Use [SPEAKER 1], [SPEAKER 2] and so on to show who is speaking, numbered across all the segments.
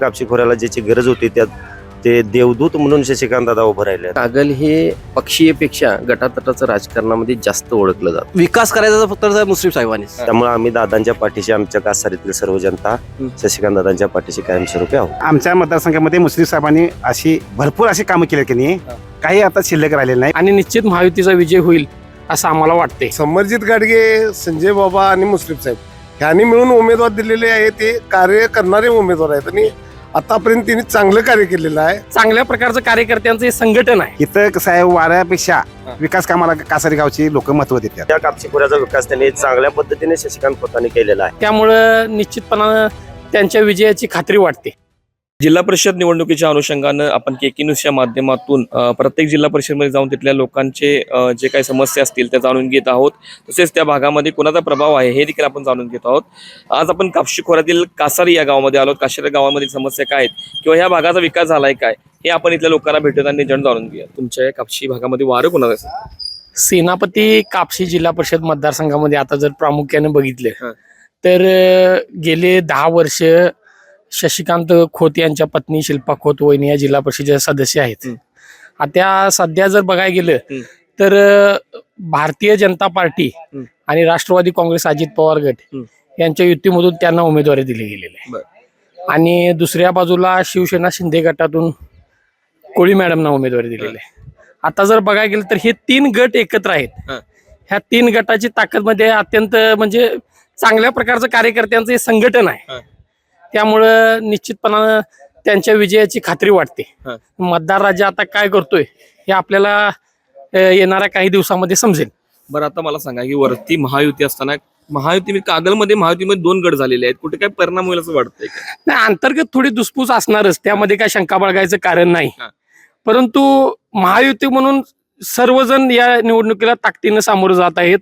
[SPEAKER 1] कापशी खोऱ्याला ज्याची गरज होती त्यात ते देवदूत म्हणून शशिकांत दादा उभं राहिले.
[SPEAKER 2] कागल हे पक्षीयपेक्षा गटातटाचं राजकारणामध्ये जास्त ओळखलं जातं.
[SPEAKER 3] विकास करायचा फक्त मुस्लिम साहेबांनी.
[SPEAKER 1] त्यामुळे आम्ही दादांच्या पाठीशी, आमच्या कासारीतील सर्व जनता शशिकांत दादांच्या पाठीशी कायमस्वरूपी आहोत.
[SPEAKER 4] आमच्या मतदारसंघामध्ये मुस्लिम साहेबांनी अशी भरपूर अशी कामं केली की नाही, काही आता शिल्लक राहिलेलं नाही.
[SPEAKER 5] आणि निश्चित महायुतीचा विजय होईल असं आम्हाला वाटते.
[SPEAKER 6] समरजित गाडगे, संजय बाबा आणि मुस्लिम साहेब ह्यांनी मिळून उमेदवार दिलेले आहे. ते कार्य करणारे उमेदवार आहेत आणि आतापर्यंत त्यांनी चांगलं कार्य केलेलं आहे.
[SPEAKER 5] चांगल्या प्रकारचं कार्यकर्त्यांचं हे संघटन आहे.
[SPEAKER 4] इथं कसं आहे, वाऱ्यापेक्षा विकास कामाला कासारी गावची लोक महत्व देतात.
[SPEAKER 1] त्या कापशी खोऱ्याचा विकास त्यांनी चांगल्या पद्धतीने शशिकांत खोतांनी केलेला आहे.
[SPEAKER 5] त्यामुळं निश्चितपणानं त्यांच्या विजयाची खात्री वाटते.
[SPEAKER 7] जिल्हा परिषद निवडणुकीच्या अनुषंगानं आपण केके न्यूजच्या माध्यमातून प्रत्येक जिल्हा परिषदमध्ये जाऊन तिथल्या लोकांचे जे काही समस्या असतील त्या जाणून घेत आहोत. तसेच त्या भागामध्ये कोणाचा प्रभाव आहे हे देखील आपण जाणून घेत आहोत. आज आपण कापशी खोऱ्यातील कासारी या गावामध्ये आलो. कासारी गावामध्ये समस्या काय आहेत किंवा ह्या भागाचा विकास झालाय काय हे आपण इथल्या लोकांना भेटत आणि जाणून घेऊया. तुमच्या या कापशी भागामध्ये वारं कोणाचं असेल?
[SPEAKER 5] सेनापती कापशी जिल्हा परिषद मतदारसंघामध्ये आता जर प्रामुख्याने बघितले तर गेले 10 वर्ष शशिकांत खोत यांच्या पत्नी शिल्पा खोत वहिनी या जिल्हा परिषदेचे सदस्य आहेत. आता सध्या जर बघायला गेलं तर भारतीय जनता पार्टी आणि राष्ट्रवादी काँग्रेस अजित पवार गट यांच्या युतीमधून त्यांना उमेदवारी दिली गेलेली आहे. आणि दुसऱ्या बाजूला शिवसेना शिंदे गटातून कोळी मॅडमना उमेदवारी दिलेली आहे. आता जर बघायला गेलं तर हे 3 गट एकत्र आहेत. ह्या 3 गटाची ताकद मध्ये अत्यंत म्हणजे चांगल्या प्रकारचं कार्यकर्त्यांचं हे संघटन आहे. त्यामुळं निश्चितपणानं त्यांच्या विजयाची खात्री वाटते. मतदार राज्य आता काय करतोय हे आपल्याला येणाऱ्या काही दिवसामध्ये समजेल.
[SPEAKER 7] बरं, आता मला सांगा की वरती महायुती असताना कागलमध्ये महायुतीमध्ये 2 गट झालेले आहेत. कुठे काय परिणाम होईल असं वाटतंय का?
[SPEAKER 5] नाही, अंतर्गत थोडी दुसपूस असणारच, त्यामध्ये काय शंका बाळगायचं कारण नाही. परंतु महायुती म्हणून सर्वजण या निवडणुकीला ताकदीनं सामोरं जात आहेत.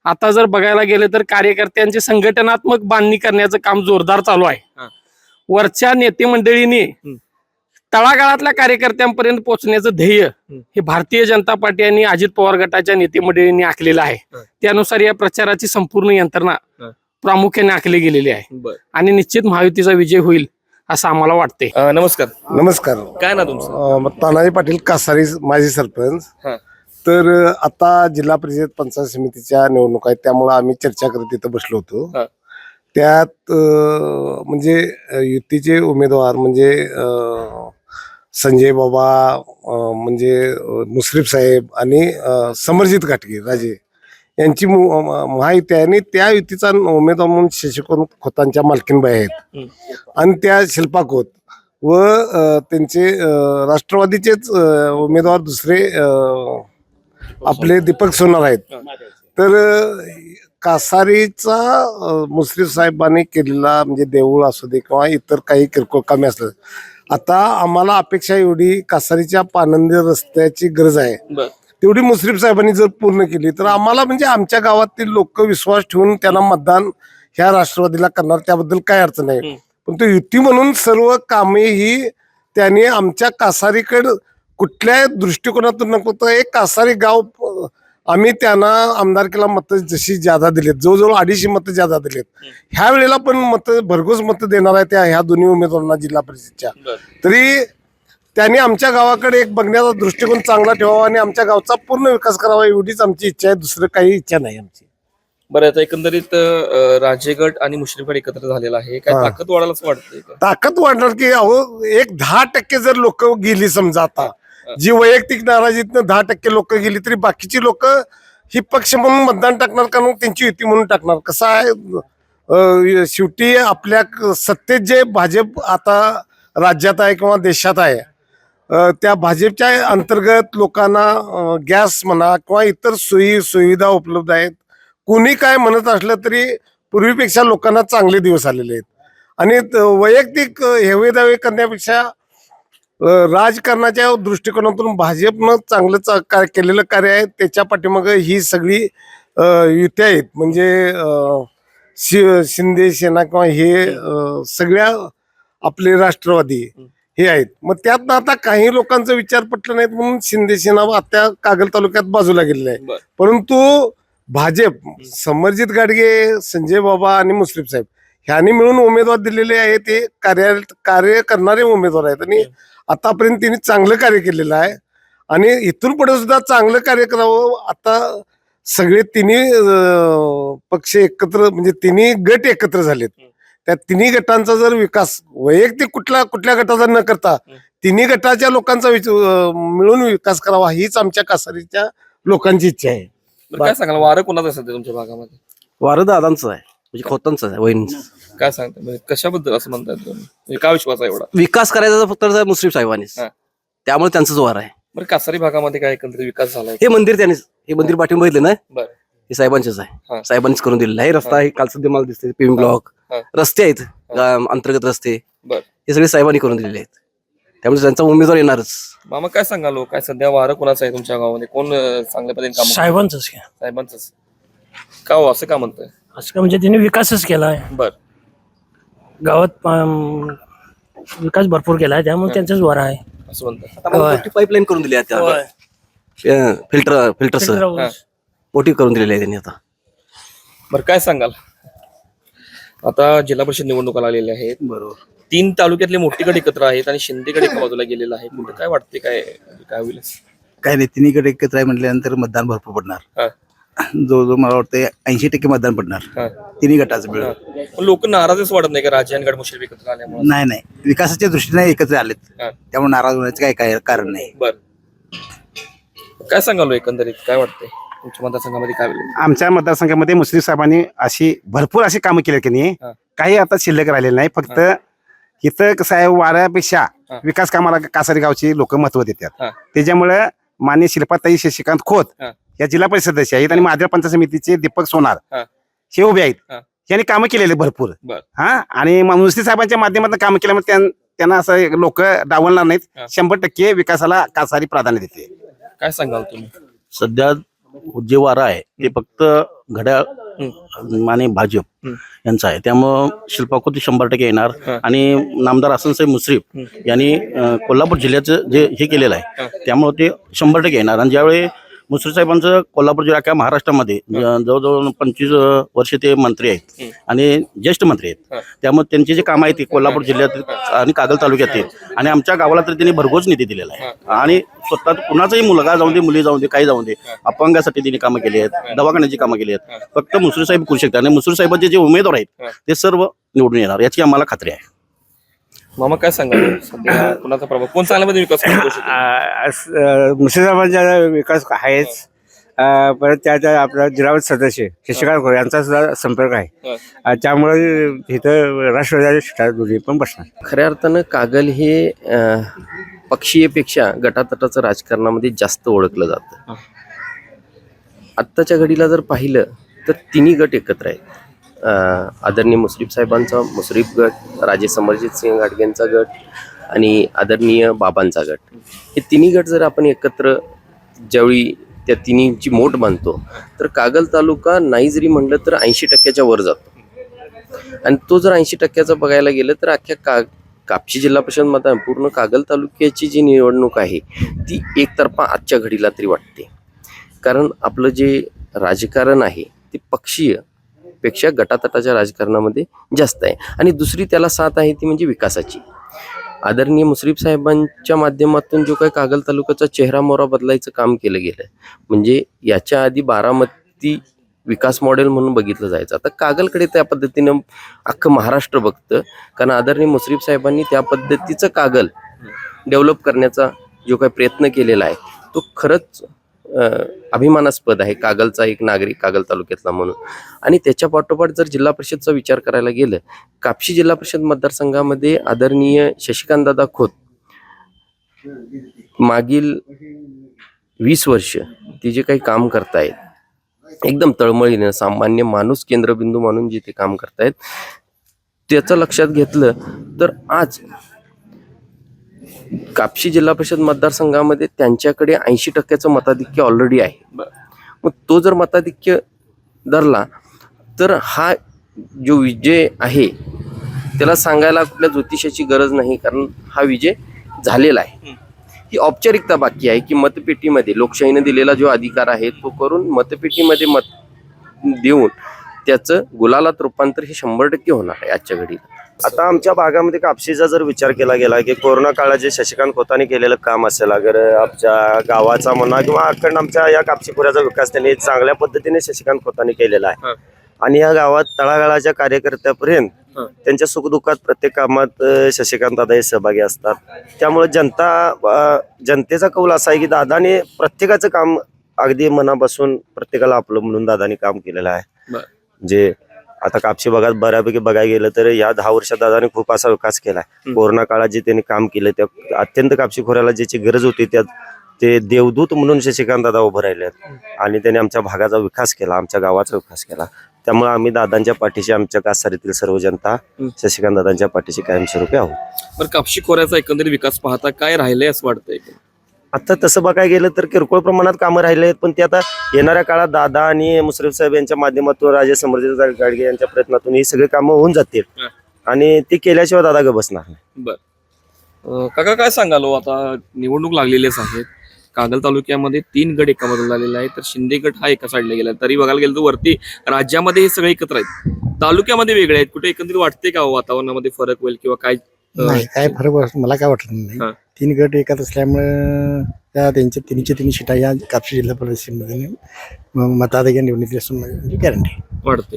[SPEAKER 5] आता जर बघायला गेलं तर कार्यकर्त्यांचे संघटनात्मक बांधणी करण्याचं काम जोरदार चालू आहे. वरच्या नेते मंडळींनी तळागाळातल्या कार्यकर्त्यांपर्यंत पोहोचण्याचं ध्येय हे भारतीय जनता पार्टी आणि अजित पवार गटाच्या नेते मंडळींनी आखलेलं आहे. त्यानुसार या प्रचाराची संपूर्ण यंत्रणा प्रामुख्याने आखली गेलेली आहे आणि निश्चित महायुतीचा विजय होईल असं आम्हाला वाटते.
[SPEAKER 7] नमस्कार.
[SPEAKER 6] नमस्कार.
[SPEAKER 7] काय ना तुमचं?
[SPEAKER 6] तानाजी पाटील कासारी, माजी सरपंच. तर आता जिल्हा परिषद पंचायत समितीच्या निवडणूक आहेत, त्यामुळे आम्ही चर्चा करत तिथं बसलो होतो. त्यात म्हणजे युतीचे उमेदवार म्हणजे संजय बाबा, म्हणजे मुश्रीफ साहेब आणि समरजित घाटगे राजे यांची महायुती आहे. आणि त्या युतीचा उमेदवार म्हणून शशिकांत खोतांच्या मालकीनबाई आहेत. आणि त्या शिल्पा खोत व त्यांचे राष्ट्रवादीचेच उमेदवार दुसरे आपले दीपक सोनार आहेत. तर कासारीचा मुश्रीफ साहेबांनी केलेला म्हणजे देऊळ असू दे किंवा इतर काही किरकोळ कामे असलं, आता आम्हाला अपेक्षा एवढी कासारीच्या पानंदी रस्त्याची गरज आहे, तेवढी मुश्रीफ साहेबांनी जर पूर्ण केली तर आम्हाला म्हणजे आमच्या गावातील लोक विश्वास ठेवून त्यांना मतदान ह्या राष्ट्रवादीला करणार, त्याबद्दल काय अडचण नाही. पण तो युती म्हणून सर्व कामे ही त्यांनी आमच्या कासारीकडे कुठल्या दृष्टिकोनातून नको तर एक कासारी गाव आम्ही त्यांना आमदारकीला मतं जशी ज्यादा दिलेत, जवळजवळ 250 मतं ज्यादा दिलेत. ह्या वेळेला पण भरघोस मतं देणार आहे त्या ह्या दोन्ही उमेदवारांना जिल्हा परिषदच्या. तरी त्यांनी आमच्या गावाकडे एक बघण्याचा दृष्टिकोन चांगला ठेवावा आणि आमच्या गावचा पूर्ण विकास करावा एवढीच आमची इच्छा आहे, दुसरं काही इच्छा नाही आमची.
[SPEAKER 7] बरं, आता एकंदरीत राजेगड आणि मुश्रीफगड एकत्र झालेला आहे, काय ताकद वाढायला असं वाटतंय का?
[SPEAKER 6] ताकद वाढणार की अहो, एक 10% जर लोक गेली समजा, आता जी वैयक्तिक नाराजीतनं 10% लोक गेली तरी बाकीची लोक ही पक्ष म्हणून मतदान टाकणार, कारण त्यांची युती म्हणून टाकणार. कसं आहे, शेवटी आपल्या सत्तेत जे भाजप आता राज्यात आहे किंवा देशात आहे, त्या भाजपच्या अंतर्गत लोकांना गॅस म्हणा किंवा इतर सोयी सुविधा उपलब्ध आहेत. कोणी काय म्हणत असलं तरी पूर्वीपेक्षा लोकांना चांगले दिवस आलेले आहेत. आणि वैयक्तिक हेवेदावे करण्यापेक्षा राजकारणाच्या दृष्टिकोनातून भाजपनं चांगलं केलेलं कार्य आहे. त्याच्या पाठीमागं ही सगळी युती आहेत, म्हणजे शिंदे सेना किंवा हे सगळ्या आपले राष्ट्रवादी हे आहेत. मग त्यात आता काही लोकांचा विचार पटला नाहीत म्हणून शिंदे सेना आता कागल तालुक्यात बाजूला गेलेला आहे. परंतु भाजप, समरजित गाडगे, संजय बाबा आणि मुश्रीफ साहेब ह्यानी मिळून उमेदवार दिलेले आहे ते कार्य करणारे उमेदवार आहेत आणि आतापर्यंत त्यांनी चांगलं कार्य केलेलं आहे आणि इथून पुढे सुद्धा चांगलं कार्य करावं. आता सगळे तिन्ही पक्ष एकत्र म्हणजे तिन्ही गट एकत्र झालेत. त्या तिन्ही गटांचा जर विकास वैयक्तिक कुठल्या गटाचा न करता तिन्ही गटाच्या लोकांचा मिळून विकास करावा हीच आमच्या कासारीच्या लोकांची इच्छा आहे.
[SPEAKER 7] बरं, काय सांगाल वारं कोणाचं सध्या तुमच्या भागामध्ये?
[SPEAKER 3] वारं दादांचं आहे, म्हणजे खोतांचं आहे, वहिनींचं.
[SPEAKER 7] काय सांगता म्हणजे कशाबद्दल असं म्हणताय तुम्ही? म्हणजे काय विश्वास आहे एवढा?
[SPEAKER 3] विकास करायचा फक्त मुश्रीफ साहेबांनीच,
[SPEAKER 7] हा.
[SPEAKER 3] त्यामुळे त्यांचंच वार आहे.
[SPEAKER 7] बरं, कासारी भागामध्ये काय एकंदरीत विकास झालाय?
[SPEAKER 3] हे मंदिर त्यांनीच, हे मंदिर पाठवून बघितलं ना,
[SPEAKER 7] बरं.
[SPEAKER 3] हे साहेबांचेच
[SPEAKER 7] हा.
[SPEAKER 3] आहे, साहेबांनीच करून दिलेलं आहे. रस्ता आहे, काल सध्या मला दिसते पीएम ब्लॉक,
[SPEAKER 7] हा.
[SPEAKER 3] रस्ते आहेत, अंतर्गत रस्ते,
[SPEAKER 7] बरं.
[SPEAKER 3] हे सगळे साहेबांनी करून दिलेले आहेत. त्यामुळे त्यांचा उमेदवार येणारच.
[SPEAKER 7] मामा काय सांगाल हो? काय सध्या वारं कोणाचं आहे तुमच्या गावामध्ये? कोण चांगल्या पद्धतीने काम?
[SPEAKER 5] साहेबांचंच घ्या.
[SPEAKER 7] साहेबांचंच. का हो असं का म्हणतोय?
[SPEAKER 5] असं का म्हणजे त्यांनी विकासच केला आहे
[SPEAKER 7] बर.
[SPEAKER 5] गावात, विकास भरपूर केला आहे त्यामुळे त्यांचाच वार आहे.
[SPEAKER 7] असं म्हणतोय.
[SPEAKER 3] आता मला मोठी पाईपलाईन करून दिली आहे त्या फिल्टर
[SPEAKER 7] हा.
[SPEAKER 3] मोठी करून दिलेली आहे त्यांनी आता.
[SPEAKER 7] बरं, काय सांगाल? आता जिल्हा परिषद निवडणुका लागलेल्या आहेत.
[SPEAKER 3] बरोबर.
[SPEAKER 7] 3 तालुक्यातले मोठी गट एकत्र आहेत आणि शिंदेकडे एका बाजूला गेलेला आहे. कुठं काय वाटते, काय होईल?
[SPEAKER 8] काय नाही, तिन्हीकडे एकत्र आहे म्हटल्यानंतर मतदान भरपूर पडणार.
[SPEAKER 7] हा.
[SPEAKER 8] जवळजवळ मला वाटतं 80% मतदान पडणार
[SPEAKER 7] हा.
[SPEAKER 8] तिन्ही गटाचं मिळून.
[SPEAKER 7] पण लोक नाराजच वाटत नाही का राजनगड मुश्रीफ एकत्र आल्यामुळे?
[SPEAKER 8] नाही नाही, विकासाच्या दृष्टीने एकत्र आलेत,
[SPEAKER 7] हा.
[SPEAKER 8] त्यामुळे नाराज होण्याचं काय कारण नाही.
[SPEAKER 7] बर. काय सांगाल एकंदरीत काय वाटतंय तुमच्या मतदारसंघामध्ये काय होईल?
[SPEAKER 4] आमच्या मतदारसंघामध्ये मुश्रीफ साहेबांनी भरपूर अशी कामं केली की नाही,
[SPEAKER 7] हा.
[SPEAKER 4] काही आता शिल्लक राहिलेलं नाही. फक्त इथं कसं आहे, वाऱ्यापेक्षा
[SPEAKER 7] हा.
[SPEAKER 4] विकास कामाला कासारी गावची लोक महत्व देतात.
[SPEAKER 7] हा.
[SPEAKER 4] त्याच्यामुळे माननीय शिल्पाताई शशिकांत खोत
[SPEAKER 7] हा.
[SPEAKER 4] या जिल्हा परिषद सदस्य आहेत आणि माझ्या पंचायत समितीचे दीपक सोनार
[SPEAKER 7] हा.
[SPEAKER 4] हे उभे आहेत.
[SPEAKER 7] हा.
[SPEAKER 4] यांनी कामं केलेले भरपूर.
[SPEAKER 7] बर.
[SPEAKER 4] हा, आणि मुश्रीफ साहेबांच्या माध्यमातून कामं केल्यामुळे त्यांना असं लोक डावलणार नाहीत.
[SPEAKER 7] हा.
[SPEAKER 4] 100% विकासाला कासारी प्राधान्य देते.
[SPEAKER 7] काय सांगाल तुम्ही?
[SPEAKER 9] सध्या जे वारं आहे ते फक्त घड्याळ आणि भाजप यांचं आहे. त्यामुळं शिल्पाकृती 100% येणार. आणि नामदार हसनसाहेब मुश्रीफ यांनी कोल्हापूर जिल्ह्याचं जे हे केलेलं आहे त्यामुळे ते 100% येणार. आणि ज्यावेळी मुश्रीफ साहेबांचं कोल्हापूर जिल्हा किंवा महाराष्ट्रामध्ये जवळजवळ 25 वर्ष ते मंत्री आहेत आणि ज्येष्ठ मंत्री आहेत. त्यामुळे त्यांची जे कामं आहेत ती कोल्हापूर जिल्ह्यात आणि कागल तालुक्यात आहेत आणि आमच्या गावाला तर त्यांनी भरघोस निधी दिलेला आहे. आणि स्वतः कुणाचाही मुलगा जाऊन दे, मुली जाऊन दे, काही जाऊन दे, अपंगासाठी त्यांनी कामं केली आहेत, दवाखान्याची कामं केली आहेत. फक्त मुश्रीफ साहेब करू शकतात आणि मुश्रीफ साहेबांचे जे उमेदवार आहेत ते सर्व निवडून येणार याची आम्हाला खात्री आहे.
[SPEAKER 7] मामा काय सांगाल सध्या कुणाचा प्रभाव, कोण चांगल्यामध्ये विकास करू शकतो?
[SPEAKER 10] मुश्रीफ साहेबांचा विकास आहेच. परत त्याच्या आपला जिल्हा सदस्य शशिकांत खोत यांचा सुद्धा संपर्क आहे. त्यामुळे इथं राष्ट्रवादी दोन्ही पण बसणार.
[SPEAKER 2] खऱ्या अर्थानं कागल हे पक्षीयपेक्षा गटातटाचं राजकारणामध्ये जास्त ओळखलं जातं. आत्ताच्या घडीला जर पाहिलं तर तिन्ही गट एकत्र आहेत. आदरणीय मुश्रीफ साहेबांचा मुश्रीफ गट, राजे समरजित सिंह घाटगेंचा गट आणि आदरणीय बाबांचा गट, हे तिन्ही गट जर आपण एकत्र ज्यावेळी त्या तिन्हीची मोठ बांधतो तर कागल तालुका नाही जरी म्हणलं तर 80%च्या वर जातो. आणि तो जर 80%चा बघायला गेलं तर अख्ख्या कापशी जिल्हा परिषद मतदान पूर्ण कागल तालुक्याची जी निवडणूक आहे ती एकतर्फा आजच्या घडीला तरी वाटते. कारण आपलं जे राजकारण आहे ते पक्षीय पेक्षा गटातटाच्या राजकारणामध्ये जास्त आहे. आणि दुसरी त्याला साथ आहे ती म्हणजे विकासाची. आदरणीय मुश्रीफ साहेबांच्या माध्यमातून जो काही कागल तालुक्याचा चेहरा मोहरा बदलायचं काम केलं गेलं, म्हणजे याच्या आधी बारामती विकास मॉडेल म्हणून बघितलं जायचं, आता कागलकडे त्या पद्धतीनं अख्खं महाराष्ट्र बघतं. कारण आदरणीय मुश्रीफ साहेबांनी त्या पद्धतीचं कागल डेव्हलप करण्याचा जो काही प्रयत्न केलेला आहे तो खरंच अभिमानास्पद आहे कागलचा एक नागरिक कागल तालुक्यातला म्हणून. आणि त्याच्या पाठोपाठ जर जिल्हा परिषदचा विचार करायला गेलं, कापशी जिल्हा परिषद मतदारसंघामध्ये आदरणीय शशिकांतदादा खोत मागील 20 वर्ष ते जे काही काम करतायत एकदम तळमळीनं सामान्य माणूस केंद्रबिंदू म्हणून जे ते काम करतायत त्याचं लक्षात घेतलं तर आज कापशी जिल्हा परिषद मतदारसंघामध्ये त्यांच्याकडे 80%चं मताधिक्य ऑलरेडी आहे. मग तो जर मताधिक्य धरला तर हा जो विजय आहे त्याला सांगायला कुठल्या ज्योतिषाची गरज नाही, कारण हा विजय झालेला आहे. ही औपचारिकता बाकी आहे की मतपेटीमध्ये लोकशाहीने दिलेला जो अधिकार आहे तो करून मतपेटीमध्ये मत देऊन त्याचं गुलालात रूपांतर हे 100% होणार आहे आजच्या घडीला.
[SPEAKER 1] आता आमच्या भागामध्ये कापशीचा जर विचार केला गेला की कोरोना काळात जे शशिकांत खोतांनी केलेलं काम असेल, अगर आमच्या गावाचा म्हणा किंवा अखंड आमच्या या कापशी खोऱ्याचा विकास त्यांनी चांगल्या पद्धतीने शशिकांत खोतांनी केलेला आहे. आणि या गावात तळागाळाच्या कार्यकर्त्यापर्यंत त्यांच्या सुखदुःखात प्रत्येक कामात शशिकांत दादा हे सहभागी असतात. त्यामुळे जनतेचा कौल असा आहे की दादाने प्रत्येकाचं काम अगदी मनापासून प्रत्येकाला आपलं म्हणून दादानी काम केलेलं आहे. जे आता कापशी भागात बऱ्यापैकी बघायला गेलं तर या 10 वर्षात दादाने खूप असा विकास केलाय. कोरोना काळात जे त्यांनी काम केलं त्या अत्यंत कापशी खोऱ्याला ज्याची गरज होती त्यात ते देवदूत म्हणून शशिकांत दादा उभं राहिले आणि त्यांनी आमच्या भागाचा विकास केला, आमच्या गावाचा विकास केला. त्यामुळे आम्ही दादांच्या पाठीशी, आमच्या कासारीतील सर्व जनता शशिकांत दादांच्या पाठीशी कायमस्वरूपी आहोत.
[SPEAKER 7] पण कापशी खोऱ्याचा एकंदरीत विकास पाहता काय राहिलंय असं वाटतंय?
[SPEAKER 1] आता तसं बघायला गेलं तर किरकोळ प्रमाणात कामं राहिले आहेत, पण ते आता येणाऱ्या काळात दादा आणि मुश्रीफ साहेब यांच्या माध्यमातून, राजे समर्जित गाडगे यांच्या प्रयत्नातून ही सगळी कामं होऊन जातील आणि ती केल्याशिवाय दादा ग बसणार नाही.
[SPEAKER 7] बर काका, काय सांगाल हो? आता निवडणूक लागलेलीच आहेत. कागल तालुक्यामध्ये 3 गट एका बाजूला झालेला आहे, तर शिंदे गट हा एका साईडला गेला. तरी बघायला गेलं तर वरती राज्यामध्ये हे सगळे एकत्र आहेत, तालुक्यामध्ये वेगळे आहेत. कुठे एकंदरीत वाटते का वातावरणामध्ये फरक होईल किंवा काय?
[SPEAKER 8] नाही, काय फरक मला काय वाटत नाही. 3 गट एकत्र असल्यामुळे त्या त्यांच्या तिन्ही शिटा या कापशी जिल्हा परिषदेमध्ये मताधिक्य निवडणुकीत असं म्हणजे गॅरंटी
[SPEAKER 7] वाटते.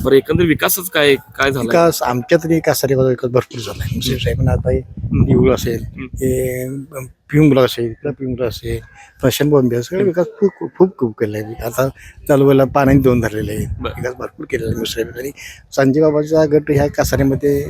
[SPEAKER 7] बरं, एकंदरीत विकासच काय काय झाला?
[SPEAKER 8] विकास आमच्या तरी कासारी विकास भरपूर झाला आहे. मुश्रीफ साहेबांना आता निवड असेल, पिंग ब्लॉक असेल, पिंग ब्लॉक असेल, फॅशन बॉम्बे असेल, विकास खूप केला आहे. आता चालू वेळेला पाण्याने 2 धरलेले आहेत. विकास भरपूर केलेला आहे मुश्रीफ. आणि संजय बाबाचा गट ह्या कासारीमध्ये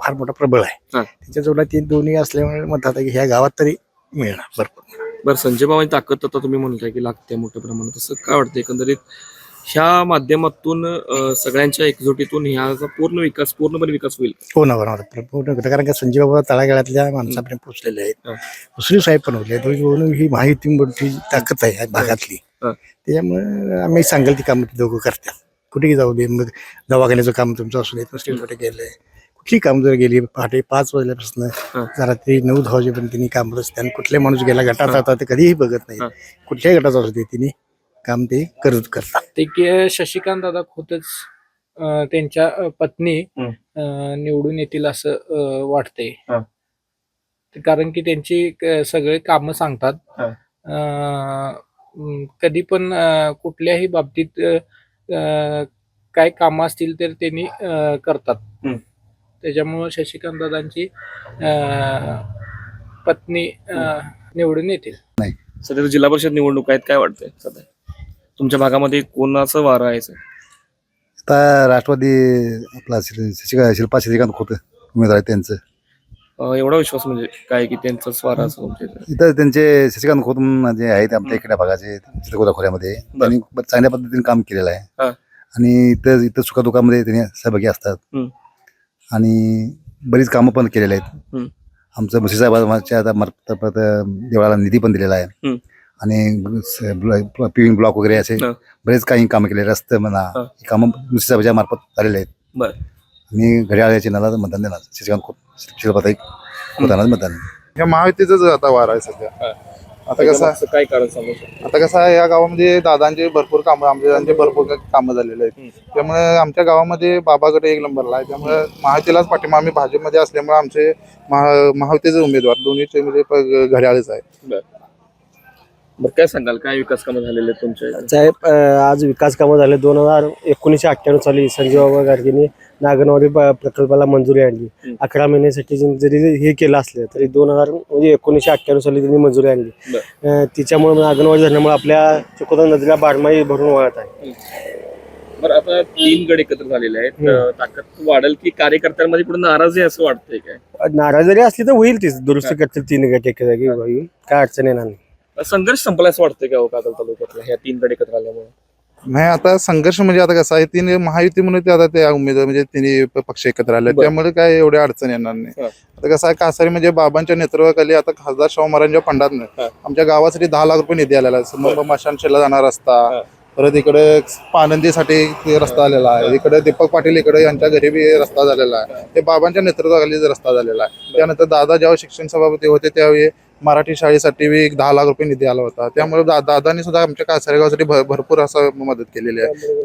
[SPEAKER 8] फार मोठा प्रबळ आहे. त्याच्याजवळ ते दोन्ही असल्यामुळे म्हणतात की ह्या गावात तरी मिळणार भरपूर.
[SPEAKER 7] बरं, संजय बाबांची ताकद आता तुम्ही म्हणताय की लागते मोठ्या प्रमाणात, असं काय वाटतं एकंदरीत ह्या माध्यमातून सगळ्यांच्या एकजुटीतून ह्याचा पूर्णपणे विकास होईल?
[SPEAKER 8] हो ना, पूर्ण. कारण का संजय बाबा तळागाळातल्या माणसापर्यंत पोहोचलेले आहेत. मुश्रीफ साहेब पण होते. ही माहिती मोठी ताकद आहे भागातली. त्याच्यामुळे आम्ही सांगेल ती कामं दोघं करतात. कुठेही जाऊ दे, मग दवाखान्याचं काम तुमचं असू दे, मुस्लिमकडे गेलंय, कुठली काम जर गेली पहाटे 5 वाजल्यापासून रात्री 9-10 वाजेपर्यंत तिने काम रचते. आणि कुठले माणूस गेला गटात जातात ते कधीही बघत नाही. कुठल्याही गटात असू दे तिने काम ते करतात.
[SPEAKER 5] ते शशिकांत दादा खोतच त्यांच्या पत्नी निवडून येतील असं वाटतंय. कारण की त्यांची सगळे कामं सांगतात. कधी पण कुठल्याही बाबतीत काय कामं असतील तर त्यांनी करतात. त्याच्यामुळं शशिकांत दादांची पत्नी निवडून येतील.
[SPEAKER 7] सध्या जिल्हा परिषद निवडणूक आहेत, काय वाटतंय सध्या तुमच्या भागामध्ये कोणाचं वारं आहे?
[SPEAKER 8] आता राष्ट्रवादी आपला शिल्पा शशिकांत खोते उमेदवार आहे त्यांचं.
[SPEAKER 7] एवढा विश्वास म्हणजे काय की त्यांचाच वारं असं
[SPEAKER 8] इथं त्यांचे शशिकांत खोत जे आहेत आपल्या इकडे भागाचे खोऱ्यामध्ये त्यांनी चांगल्या पद्धतीने काम केलेलं आहे. आणि इथं सुखादुखामध्ये त्यांनी सहभागी असतात आणि बरीच कामं पण केलेली आहेत. आमचं मुश्रीफ साहेबांच्या मार्फत देवळाला निधी पण दिलेला आहे. आणि पिविंग ब्लॉक वगैरे असे बरेच काही कामं केले, रस्ते म्हणा, ही कामं मुश्रीफ साहेबांच्या मार्फत झालेले आहेत. आणि घड्याळ या चिन्हाला मतदान देणार, शशिकांत शिल्पाताई खोतांना मतदान.
[SPEAKER 11] या महायुतीचंच आता वार आहे सध्या. आता कसं
[SPEAKER 7] काय कारण सांगू शकतो?
[SPEAKER 11] आता कसं आहे, या गावामध्ये दादांचे भरपूर कामं, आमच्या भरपूर कामं झालेले आहेत. त्यामुळे आमच्या गावामध्ये बाबाकडे 1 नंबरला आहे. त्यामुळे महायुतीलाच पाठिंबा, आम्ही भाजपमध्ये असल्यामुळे आमचे महायुतीचे उमेदवार दोन्हीचे म्हणजे घड्याळच आहे.
[SPEAKER 7] बरं, काय सांगाल, काय विकास कामं झालेले तुमच्या?
[SPEAKER 12] साहेब, आज विकास कामं झाले. 1991 साली संजय बाबा गाडगेंनी नागनवाडी प्रकल्पाला मंजुरी आणली. 11 महिन्यासाठी जरी हे केलं असलं तरी 1991 साली त्यांनी मंजुरी आणली. तिच्यामुळे नागनवाडी धरणामुळे आपल्या चिकोदा नदीला बारमाही भरून वाहत आहे.
[SPEAKER 7] बरं, आता 3 गट एकत्र झालेले आहेत, ताकद वाढेल की कार्यकर्त्यांमध्ये पुढे नाराजी असं वाटतंय? काय
[SPEAKER 12] नाराज जरी असली तर होईल, तीच दुरुस्त करतील. 3 गट एका जागी होईल, काय अडचण येणार नाही.
[SPEAKER 7] संघर्ष संपला असं वाटतंय का कागल तालुक्यातल्या ह्या 3 गट एकत्र आल्यामुळे?
[SPEAKER 11] नाही, आता संघर्ष म्हणजे आता कसं आहे, 3 महायुती म्हणून आता ते उमेदवार म्हणजे 3 पक्ष एकत्र आले, त्यामुळे काय एवढ्या अडचण येणार नाही. आता कसं आहे, कासारी म्हणजे बाबांच्या नेतृत्वाखाली आता खासदार शाहू महाराजांच्या फंडातनं आमच्या गावासाठी 10 लाख रुपये निधी आलेला आहे. मशानशेला जाणार रस्ता, परत इकडे पानंदीसाठी रस्ता आलेला आहे, इकडे दीपक पाटील इकडे यांच्या घरी बी रस्ता झालेला आहे. हे बाबांच्या नेतृत्वाखाली रस्ता झालेला आहे. त्यानंतर दादा जेव्हा शिक्षण सभापती होते त्यावेळी मराठी शाळेसाठी बी 10 लाख रुपये निधी आला होता. त्यामुळे दादांनी सुद्धा आमच्या कासारेगावसाठी भरपूर असं मदत केलेली आहे.